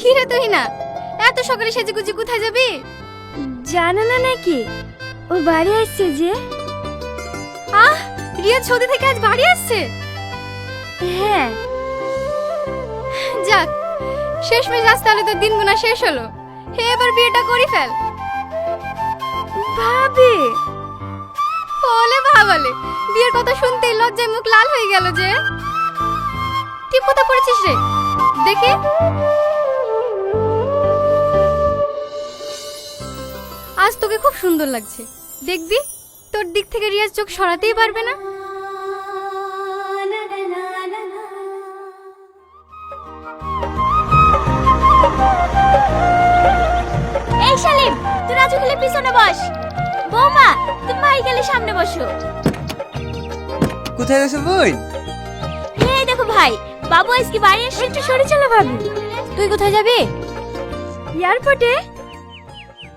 কি রে তুই না এত সকালে সেজেগুজে কোথায় যাবি? জানো না নাকি ও বাড়ি আসছে যে? আহ, রিয়া সৌদি থেকে আজ বাড়ি আসছে? হ্যাঁ। যাক, শেষমেশ আজ তাহলে তোর দিন গুনা শেষ হলো। হে, এবার বিয়েটা করি ফেল। ভাবি ওলে ভাবালে, বিয়ের কথা শুনতেই লজ্জায় মুখ লাল হয়ে গেল যে। টিপ কোথা পড়েছিস রে? দেখি। আজ তোকে খুব সুন্দর লাগছে, দেখবি তোর দিক থেকে রিয়াজ চোখ সরাতেই পারবে না। এই শালিম, তুই রাজু খেলে পিছনে বস। বৌমা, তুমি ভাই গেলে সামনে বসো। কোথায় গেছে বোন? এই দেখো ভাই, বাবু আজকে বাড়ি এসে একটু সরে চলো ভাবি। তুই কোথায় যাবি? এয়ারপোর্টে।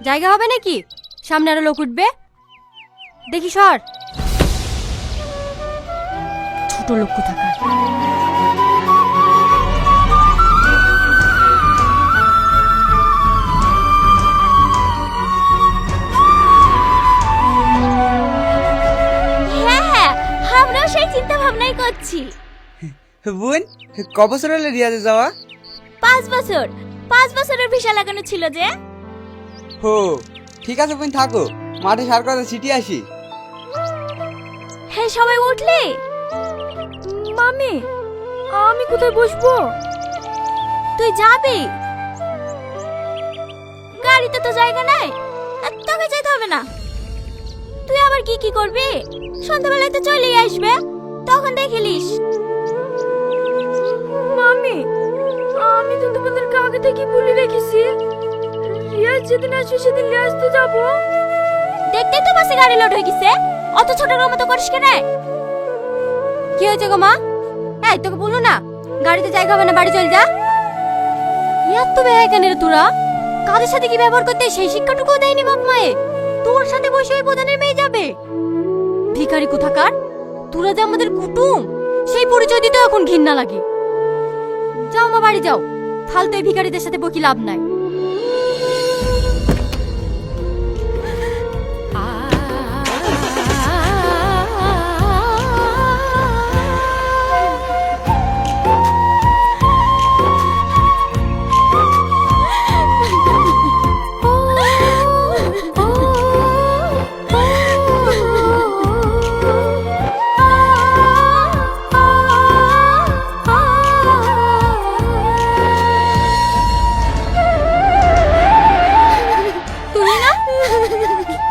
জায়গা হবে নাকি? সামনে আরো লোক উঠবে, দেখি সর। ছোট লোক কোথাকার। হ্যাঁ হ্যাঁ, আমরাও সেই চিন্তা ভাবনাই করছি। বোন, ক বছর হলে রিয়াজে যাওয়া? 5 বছর। 5 বছরের ভিসা লাগানো ছিল যে। হো, ঠিক আছে বোন, থাকো, মাঠে সার কথা ছিটি আসি। হ্যাঁ, সবাই উঠলে? মামি, আমি কোথায় বসবো? তুই যাবি? গাড়িতে তো জায়গা নাই, আর তোকে যেতে হবে না। তুই আবার কি কি করবি? সন্ধ্যাবেলায় তো চলেই আসবে, তখন দেখিলিস। মামি, আমি তো তোমাদেরকে আগে থেকে বলে রেখেছি, রিয়াজ যেদিন আসবে সেদিন রিয়াজ তো যাবো। দেখতেই তো বাসে গাড়ি লোড হয়ে গেছে, অত ছোট রুম তো করিস কেন? কি হয়েছে গো মা? এই তোকে বললো না গাড়িতে জায়গা হবে না, বাড়ি চল যা। এত বেহায় কেন রে তোরা? কাদের সাথে কি ব্যবহার করতে সেই শিক্ষাটুকু দেয়নি বাপ মায়ে। তোর সাথে বসে ওই প্রধানের মেয়ে যাবে? ভিখারি কোথাকার, তোরা যে আমাদের কুটুম সেই পরিচয় দিতে এখন ঘৃণা লাগে। যাও মা, বাড়ি যাও, ফালতু এই ভিখারিদের সাথে বকি লাভ নাই।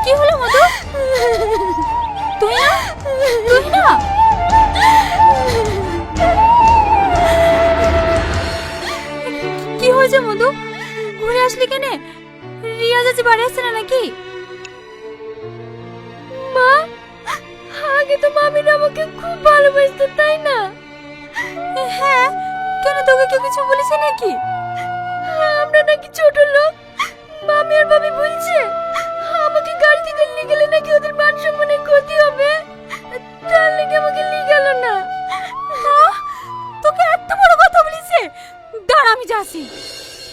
কি হলো মধু? তুই না, তুই না। কি হয়েছে মধু? ঘুরে আসলি কেন? রিয়াজ আজ বাড়ি আসছে না নাকি? মা, আগে তো মামিরা আমাকে খুব ভালোবাসতো, তাই না? হ্যাঁ, কেন তোকে কেউ কিছু বলেছে নাকি? আমরা নাকি ছোট লোক, মামি আর ভাবি বলছে আমাকে গাড়ি থেকে নিয়ে গেলে নাকি ওদের মান সম্মানের ক্ষতি হবে, তার লেগে আমাকে নিয়ে গেল না। তোকে এত বড় কথা বলিছে? দাঁড়া, আমি যাচ্ছি।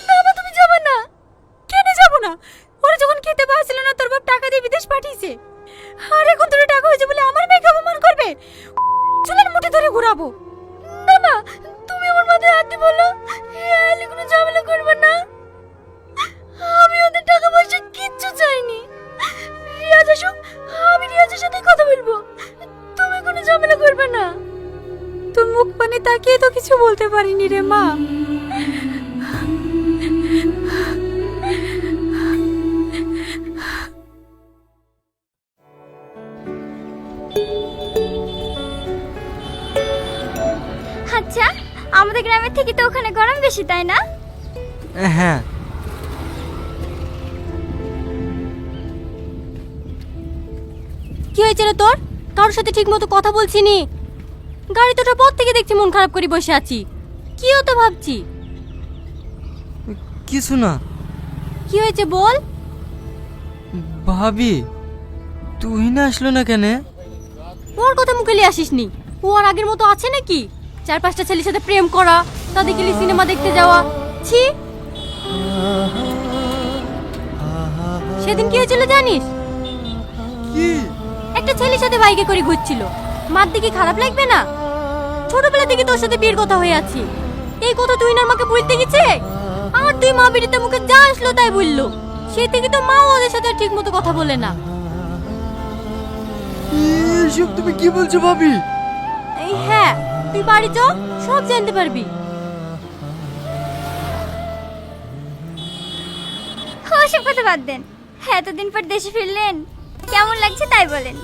না মা, তুমি যাবে না। কেন যাব না? ওরা যখন খেতে পাচ্ছিল না তোর বাপ টাকা দিয়ে বিদেশ পাঠিয়েছে, আর এখন তোর টাকা হয়েছে বলে আমার মেয়েকে অপমান করবে? চুলের মুঠি ধরে ঘোরাবো। না মা, তুমি আমার মাথায় হাত দিয়ে বলো এলে কোনো ঝামেলা করবে না। আমি ওদের টাকা পয়সা কিচ্ছু চাইনি। রিয়াজ আসুক, আমি রিয়াজের সাথে কথা বলবো, তুমি কোনো ঝামেলা করবে না। তুই মুখ পানে তাকিয়ে তো কিছু বলতে পারিনি রে মা। আচ্ছা, আমাদের গ্রামের থেকে তো ওখানে গরম বেশি, তাই না? হ্যাঁ। কি হয়েছে রে তোর? কারোর সাথে ঠিক মতো কথা বলছিনি। গাড়ি তোটার পর থেকে দেখছি মন খারাপ করে বসে আছি। কি হতো ভাবছি? কিছু না। কি হয়েছে বল। ভাবি, তুই না আসলো না কেন? ওর কথা মুখে নিয়ে আসিসনি। ও আর আগের মতো আছে নাকি? 4-5টা ছেলের সাথে প্রেম করা, তাদেরকে নিয়ে সিনেমা দেখতে যাওয়া। ছি। সেদিন কি হয়েছিল জানিস? কি? একটা ছেলের সাথে বাইকে করে ঘুরছিল। মার দিকে খারাপ লাগবে না? ছোটবেলা থেকে তোর সাথে বিয়ের কথা হয়ে আছি, এই কথা তুই না আমাকে বলতে গেছে। আর তুই মা বিড়িতে মুখে যা আসলো তাই বললো। সেই থেকে তো মাও ওদের সাথে ঠিক মতো কথা বলে না। এসব তুমি কি বলছো ভাবি? এই হ্যাঁ, তুই বাড়ি চ, সব জানতে পারবি। ওসব কথা বাদ দেন। এতদিন পর দেশে ফিরলেন, কেমন লাগছে তাই বলেন।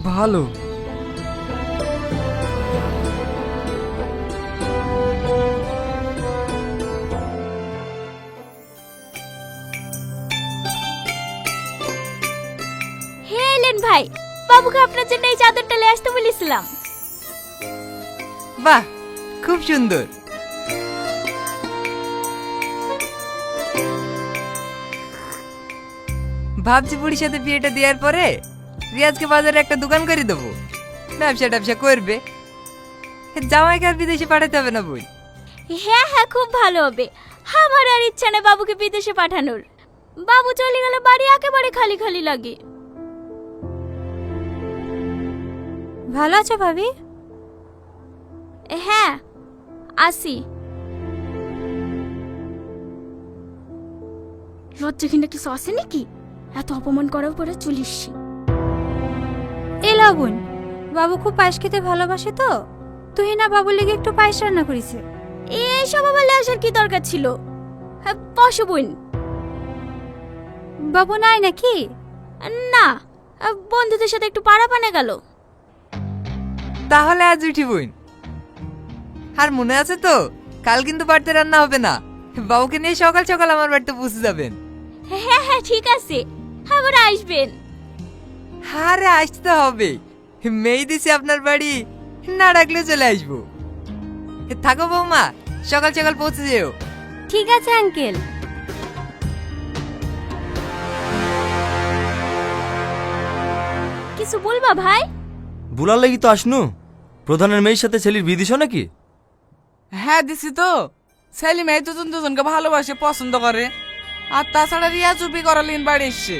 ভালো। হে এলেন ভাই, বাবুকে আপনার জন্য এই চাদরটা নিয়ে আসতে বলেছিলাম। বাহ, খুব সুন্দর। ভাবছি বুড়ির সাথে বিয়েটা দেওয়ার পরে রিয়াজকে বাজারে একটা দোকান করে দেবো, ব্যবসা করবে। জামাইকে আর বিদেশে পাঠাতে হবে না বই। হ্যাঁ হ্যাঁ, খুব ভালো হবে। আমার আর ইচ্ছা নেই বাবুকে বিদেশে পাঠানোর। বাবু চলে গেলে বাড়ি একেবারে খালি খালি লাগে। ভালো আছো ভাবি? হ্যাঁ, আসি। লজ্জা কিনা কিছু আসে নাকি? এত অপমান করার পরে চলিসছি। এ লাগুন, বাবু খুব পায়েস খেতে ভালোবাসে তো, তুই না বাবুর লেগে একটু পায়েস রান্না করিছে। এইসব আবার আসার কি দরকার ছিল? হ্যাঁ, বসো বোন। বাবু নাই নাকি? না, বন্ধুদের সাথে একটু পাড়া পানে গেল। তাহলে আজ উঠি বোন। আর মনে আছে তো, কাল কিন্তু বাড়িতে রান্না হবে না। বাবুকে নিয়ে সকাল সকাল আমার বাড়িতে পৌঁছে যাবেন। হ্যাঁ হ্যাঁ, ঠিক আছে, আবার আসবেন। আরে আসতে তো হবে, মেয়ে দিছি আপনার বাড়ি, না ডাকলে চলে আসবো। থাকো বৌমা, সকাল সকাল পৌঁছে যেও। ঠিক আছে আঙ্কেল। কিছু বলবা ভাই? বুলার লাগি তো আসনু। প্রধানের মেয়ের সাথে ছেলের বিয়ে দিছ নাকি? হ্যাঁ দিছি তো। ছেলে মেয়ে দুজন দুজনকে ভালোবাসে, পছন্দ করে। আর তাছাড়া রিয়া চুপি করালিন বাড়ি এসছে,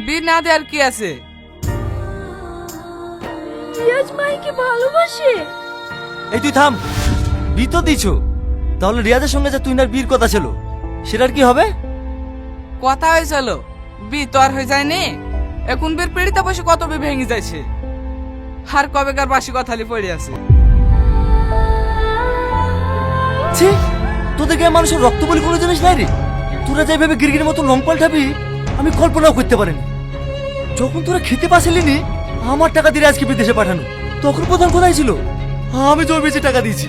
বিয়ে না দেওয়ার কি আছে? রিয়াজ মাইকে ভালোবাসে? এই তুই থাম, বিয়ে তো দিছ, তাহলে রিয়াজের সঙ্গে যে তুই না বিয়ের কথা ছিল সেটার কি হবে? কথা হয়েছিল, বিয়ে তো আর হয়ে যায়নি। এখন বের পেড়িতে বসে কত বিয়ে ভেঙে যাচ্ছে, আর কবেকার বাসি কথালি পড়ে আছে। ছি, তোদের গায়ে মানুষের রক্ত বলি কোনো জিনিস নাই রে। তোরা যাই ভেবে গিরগির মতো লং পাল্টাবি আমি কল্পনাও করতে পারিনি। যখন তোরা খেতে পাসলি নি আমার টাকা দিয়ে আজকে বিদেশে পাঠানো, তখন প্রধান কোথায় ছিল? আমি জোর বেশি টাকা দিয়েছি,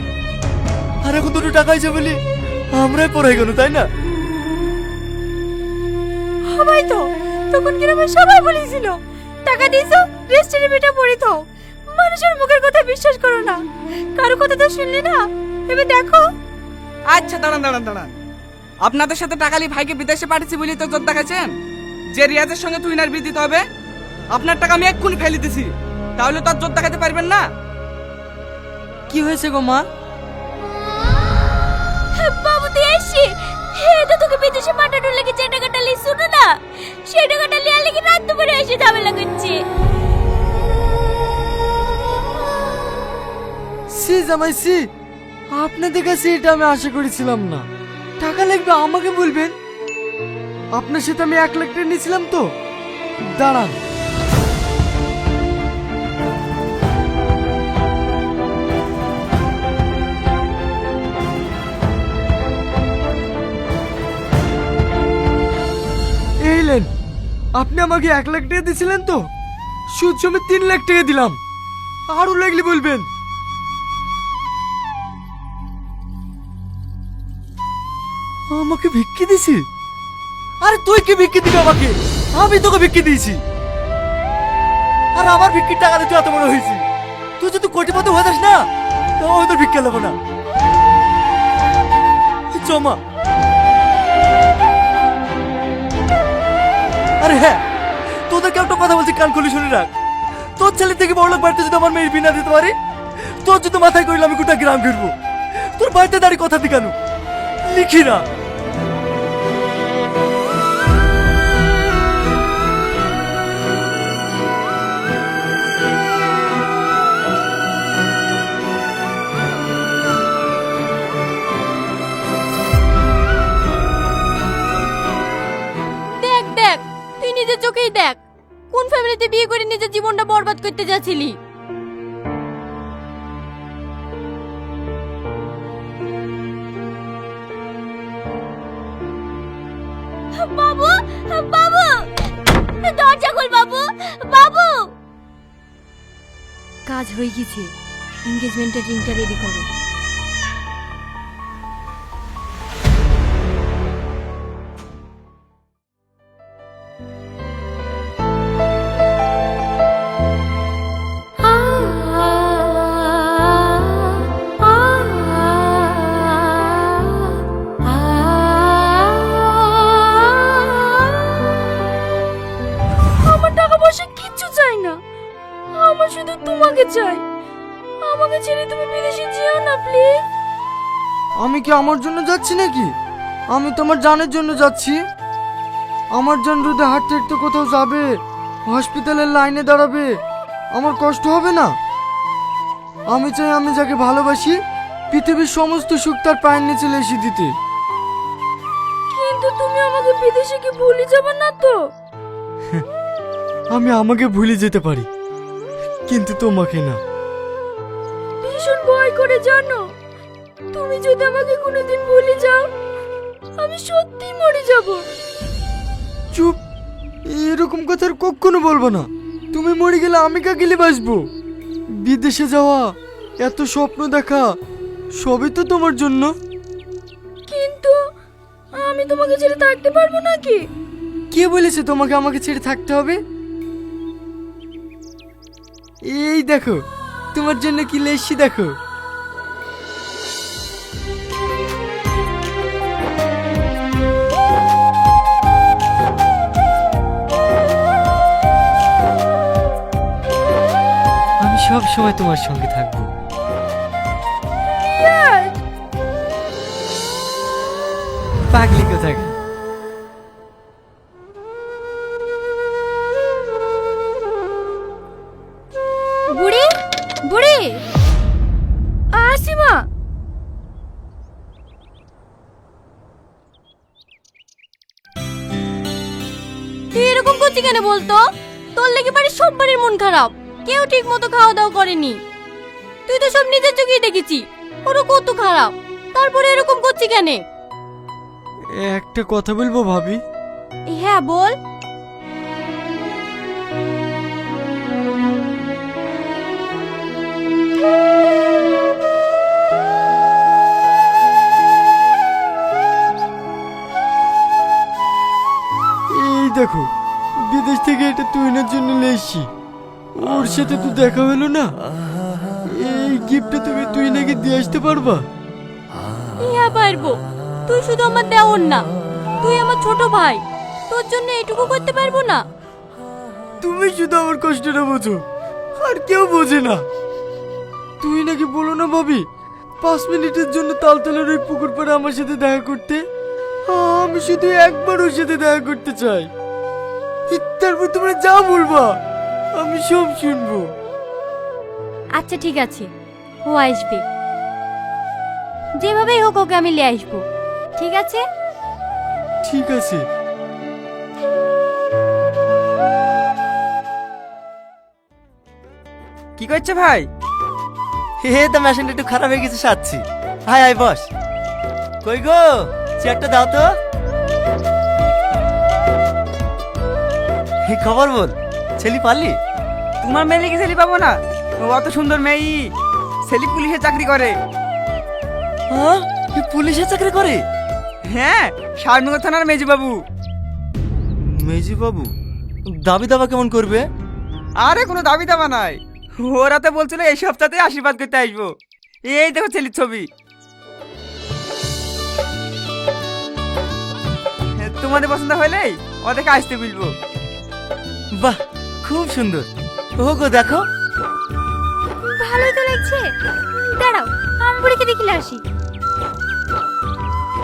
আর এখন দুটো টাকা হয়েছে বলি আমরাই পড়াই গেল, তাই না? সবাই তো তখন গ্রামে সবাই বলেছিল টাকা দিয়েছো রেস্টুরেন্টে পড়ে থাও। মানুষের মুখের কথা বিশ্বাস করো না, কারো কথা তো শুনলে না। এবার দেখো। আচ্ছা দাঁড়ান, আপনাদের সাথে টাকালি ভাইকে বিদেশে পাঠিয়েছি বলে তো জোর দেখাচ্ছেন যে রিয়াজের সঙ্গে তুই নার বিয়ে দিতে হবে। আপনার টাকা আমি এক্ষুনি ফেলে দিছি, তাহলে তো আর জোর দেখাতে পারবেন না। কি হয়েছে গো মা? বাবু তুই এসছি, এটা তোকে বিদেশে পাঠানোর লাগে যে টাকাটা লি শুনো না, সেই টাকাটা লিয়ে লাগি রাত দুপুরে এসে ঝামেলা করছে। সি জামাই সি, আপনাদের কাছে এটা আমি আশা করেছিলাম না। টাকা লাগবে আমাকে বলবেন, আপনার সাথে আমি 1 লাখ টাকা নিয়েছিলাম তো। দাঁড়ান, এইলেন, আপনি আমাকে 1 লাখ টাকা দিয়েছিলেন তো, সুদ সমেত 3 লাখ টাকা দিলাম। আরো লাগলে বলবেন। আমাকে ভিক্ষি দিছি? আরে তুই কি ভিক্ষি দিবি আমাকে? আমি তোকে ভিক্ষি দিয়েছি, আর আমার ভিক্ষির টাকা দিয়ে তুই এত বড় হয়েছি। তুই যদি কোটিপতি হয়ে যাস না, তাও তোর ভিক্ষা নেবো না। জমা। আরে হ্যাঁ, তোদেরকে একটা কথা বলছি, কান খুলে শুনে রাখ। তোর ছেলে থেকে বড় লোক বাড়িতে যদি আমার মেয়ের বিনা দিতে পারি, তোর যদি মাথায় করিলে আমি গোটা গ্রাম ঘুরবো। তোর বাড়িতে দাঁড়িয়ে কথা দি কেন? লিখি না। দেখ দেখ, তুই নিজের চোখেই দেখ কোন ফ্যামিলিতে বিয়ে করে নিজের জীবনটা বরবাদ করতে যাচ্ছিলি। বাবু, বাবু, দরজা খোল বাবু, বাবু। কাজ হয়ে গেছে, এনগেজমেন্টের রিংটা রেডি করো। আমার টাকা পয়সা কিচ্ছু চাই না, আমার শুধু তোমাকে চাই। আমাকে ছেড়ে তুমি বিদেশে যেও না প্লিজ। আমি কি আমার জন্য যাচ্ছি নাকি? আমি তোমার জানের জন্য যাচ্ছি। আমার জান রোদে হাঁটতে হাঁটতে কোথাও যাবে, হসপিটালের লাইনে দাঁড়াবে, আমার কষ্ট হবে না? আমি চাই আমি যাকে ভালোবাসি পৃথিবীর সমস্ত সুখ তার পায়ের নিচে লেসে দিতে। কিন্তু তুমি আমাকে বিদেশে কি ভুলে যাবে না তো? আমি আমাকে ভুলে যেতে পারি, কিন্তু তোমাকে না। ভীষণ ভয় করে জানো, তুমি যদি আমাকে কোনোদিন ভুলে যাও আমি সত্যি মরে যাব। চুপ, এরকম কথা আর কখনো বলবো না। তুমি মরে গেলে আমি কাকে বাসবো? বিদেশে যাওয়া, এত স্বপ্ন দেখা, সবই তো তোমার জন্য। কিন্তু আমি তোমাকে ছেড়ে থাকতে পারবো নাকি? কে বলেছে তোমাকে আমাকে ছেড়ে থাকতে হবে? এই দেখো, তোমার জন্য কি লেসি দেখো। আমি সব সময় তোমার সঙ্গে থাকবো। পাগলি কোথায়? বুড়ি, বুড়ি, আসিমা, তুই এরকম করছিস কেন বলতো? তোর লেগে বাড়ির সব বাড়ির মন খারাপ, কেউ ঠিক মতো খাওয়া দাওয়া করেনি। তুই তো সব নিজের চোখেই দেখেছি ওরও কত খারাপ, তারপরে এরকম করছিস কেন? একটা কথা বলবো ভাবি? হ্যাঁ বল। এই দেখো, বিদেশ থেকে এটা তুহিনের জন্য লেসি। ওর সাথে তো দেখা হলো না, এই গিফটটা তুমি তুহিনাকে দিয়ে আসতে পারবা? হ্যাঁ পারবো, তুই শুধু আমার দেওর না, তুই আমার ছোট ভাই, তোর জন্য এটুকু করতে পারবো না? তুমি শুধু আমার কষ্টটা বোঝো, আর কেউ বোঝে না। তুই নাকি বলো না ভাবি, 5 মিনিটের জন্য তালতলার ওই পুকুর পাড়ে আমার সাথে দেখা করতে। আমি শুধু একবার ওর সাথে দেখা করতে চাই। তারপর তোমরা যা বলবা আমি সব শুনবো। আচ্ছা ঠিক আছে, ও আসবে, যেভাবেই হোক ওকে আমি নিয়ে আসবো, ঠিক আছে? ঠিক আছে। কি করছে ভাই? হে তো মেশিনটা একটু খারাপ হয়ে গেছে, সাচ্ছি। High hi boss. কই গো, চেয়ারটা দাও তো। এই খবর বল, ছেলি পারলি? তোমার মেয়ে কি ছেলে পাবো না? ও অত সুন্দর মেয়ে, ছেলে পুলিশে চাকরি করে। হ্যাঁ, কি পুলিশে চাকরি করে? হ্যাঁ, শারনগর থানার মেজি বাবু। মেজি বাবু দাবি দাবা কেমন করবে? আরে কোনো দাবি দাবা নাই, ওরা তো বলছিল এই সপ্তাহে আশীর্বাদ করতে আসবো। এই দেখো ছেলের ছবি। তোমাদের পছন্দ হলেই ওদেরকে আসতে বলবো। বাহ, খুব সুন্দর। ও গো দেখো। ভালোই তো লাগছে, দাঁড়াও আমি বুড়িকে দেখলে আসি।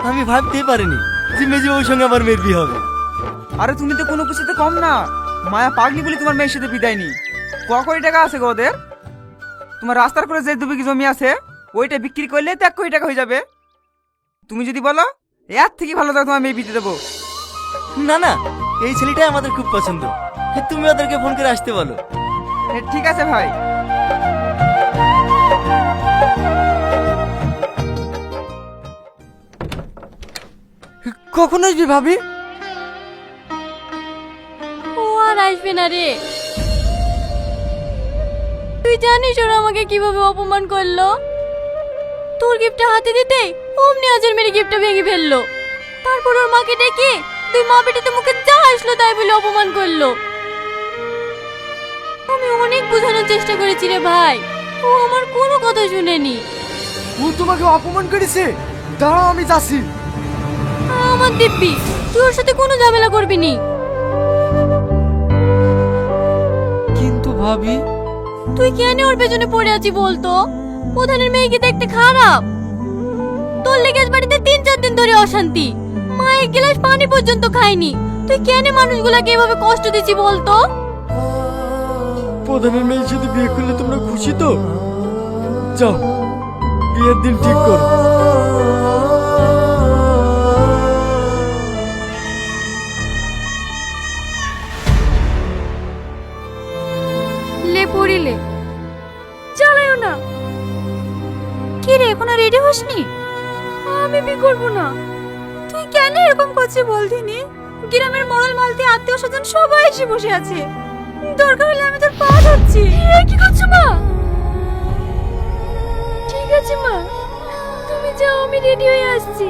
আমি ভাবতেই পারিনি যে মেজবাবুর সঙ্গে আমার মেয়ের বিয়ে হবে। আরে তুমি তো কোনো কিছুতে কম না, মায়া পাগলি বলে তোমার মেয়ের সাথে বিদায় নি। ক কোটি টাকা আছে গো ওদের? তোমার রাস্তার করে যে 2 বিঘি জমি আছে ওইটা বিক্রি করলে তো 1 কোটি টাকা হয়ে যাবে। তুমি যদি বলো এর থেকে ভালো দাও তোমার মেয়ে বিয়ে দেবো। না না, এই ছেলেটাই আমাদের খুব পছন্দ। তুমি ওদেরকে ফোন করে আসতে বলো। ঠিক আছে ভাই। কখন আসবি ভাবি? ও আর আসবে না রে। তুই জানিস ওরা আমাকে কিভাবে অপমান করলো? তোর গিফটটা হাতে দিতে অমনি আজের মেরে গিফটটা ভেঙে ফেললো। তারপর ওর মাকে ডেকে 2 মা বেটিতে মুখে যা আসলো তাই বলে অপমান করলো। আমি অনেক বোঝানোর চেষ্টা করেছি রে ভাই, ও আমার কোনো কথা শুনেনি। ও তোমাকে অপমান করেছে? দাঁড়াও আমি যাচ্ছি। আমার দিব্যি, তুই ওর সাথে কোনো ঝামেলা করবি নি। কিন্তু ভাবি, তুই কেন ওর পেছনে পড়ে আছি বলতো? প্রধানের মেয়ে কি দেখতে খারাপ? তোর লেগে আজ বাড়িতে 3-4 দিন ধরে অশান্তি, মা 1 গ্লাস পানি পর্যন্ত খায়নি। তুই কেন মানুষগুলাকে এভাবে কষ্ট দিচ্ছি বলতো? প্রধানের মেয়ের সাথে বিয়ে করলে তোমরা খুশি তো? যাও, বিয়ের দিন ঠিক করো। লে পড়িলে চালায়ও না। কি রে, এখনো রেডি হসনি? আমি বি করবো না। তুই কেন এরকম করছিস বলদিনি? গ্রামের মরল মালতি আত্মীয় স্বজন সবাই এসে বসে আছে, দরকার হলে আমি তোর পা ধরছি। কি করছো মা? ঠিক আছে মা, তুমি যাও, আমি রেডি হয়ে আসছি।